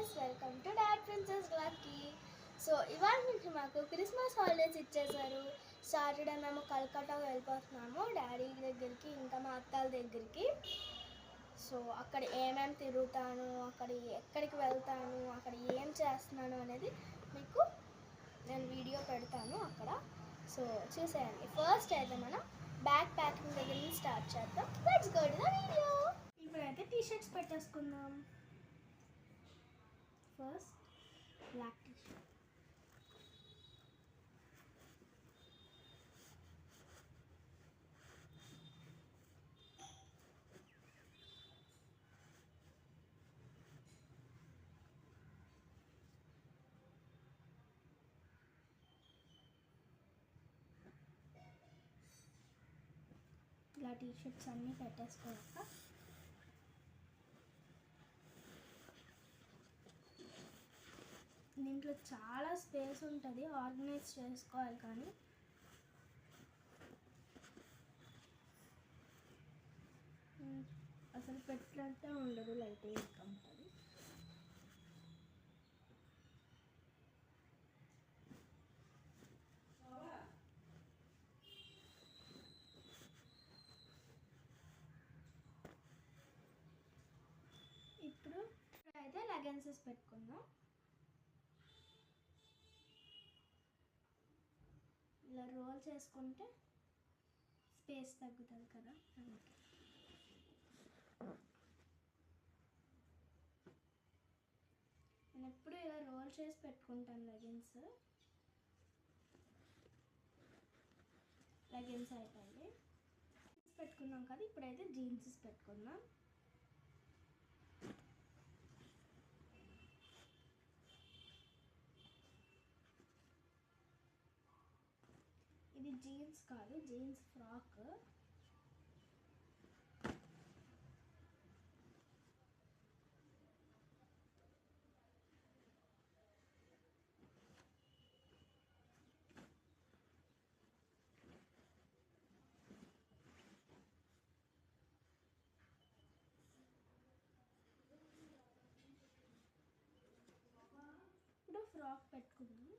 guys, welcome to Dad Princess Lucky. So ఇవాళ నుంచి మాకు క్రిస్మస్ హాలిడేస్ ఇచ్చేసారు. సాటర్డే మేము కలకత్తా వెళ్ళిపోతున్నాము డాడీ దగ్గరికి, ఇంకా మా అత్తల దగ్గరికి. సో అక్కడ ఏమేమి తిరుగుతాను, అక్కడ ఎక్కడికి వెళ్తాను, అక్కడ ఏం చేస్తున్నాను అనేది మీకు నేను వీడియో పెడతాను అక్కడ. సో చూసేయండి. ఫస్ట్ అయితే మనం బ్యాగ్ ప్యాకింగ్ దగ్గర నుంచి స్టార్ట్ చేద్దాం. Let's go to the video. ఇప్పుడైతే టీ షర్ట్స్ పెట్టేసుకుందాం. ఫస్ట్ బ్లాక్ టీ షర్ట్, ఇలా టీ షర్ట్స్ అన్నీ పెట్టేసుకోవాక దీంట్లో చాలా స్పేస్ ఉంటుంది, ఆర్గనైజ్ చేసుకోవాలి. కానీ అసలు పెట్టినట్టే ఉండదు, లైట్ ఇంకా ఉంటుంది. ఇప్పుడు అయితే లెగెన్సెస్ పెట్టుకుందాం. ఇలా రోల్ చేసుకుంటే స్పేస్ తగ్గుతుంది కదా, అందుకే. నేను ఎప్పుడు ఇలా రోల్ చేసి పెట్టుకుంటాను లెగిన్స్ అయిపోయింది. పెట్టుకున్నాం కదా, ఇప్పుడైతే జీన్స్ పెట్టుకుందాం. ఇది జీన్స్ కాదు, జీన్స్ ఫ్రాక్. ఇప్పుడు ఫ్రాక్ పెట్టుకుందాం.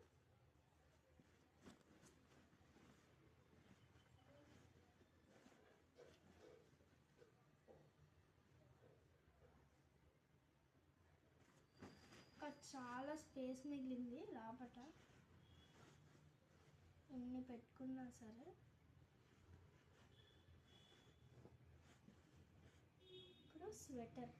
చాలా స్పేస్ మిగిలింది లోపట, ఎన్ని పెట్టుకున్నా సరే. ఇప్పుడు స్వెటర్,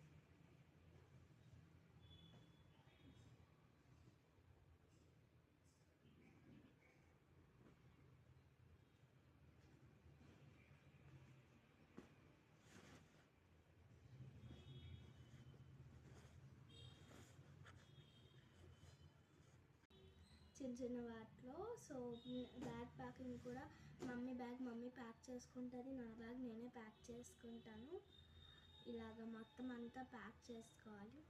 చిన్న చిన్న వాటిలో. సో బ్యాగ్ ప్యాకింగ్ కూడా మమ్మీ ప్యాక్ చేసుకుంటుంది, నా బ్యాగ్ నేనే ప్యాక్ చేసుకుంటాను. ఇలాగ మొత్తం అంతా ప్యాక్ చేసుకోవాలి.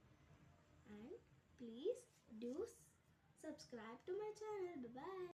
And please do subscribe to my channel. Bye.